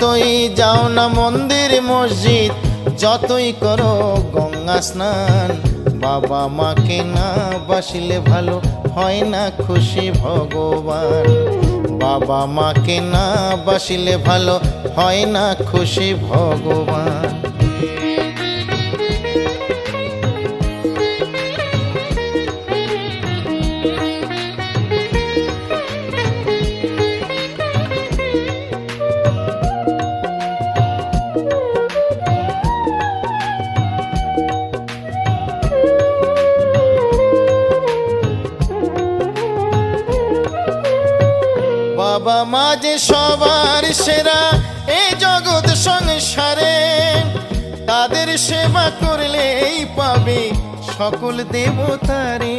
যতই যাও না মন্দির মসজিদ, যতই করো গঙ্গা স্নান, বাবা মাকে না বাসিলে ভালো হয় না খুশি ভগবান। বাবা মাকে না বাসিলে ভালো হয় না খুশি ভগবান। বাবা মা যে সবার সেরা এই জগৎ সংসারে, তাদের সেবা করলেই পাবে সকল দেবতারে।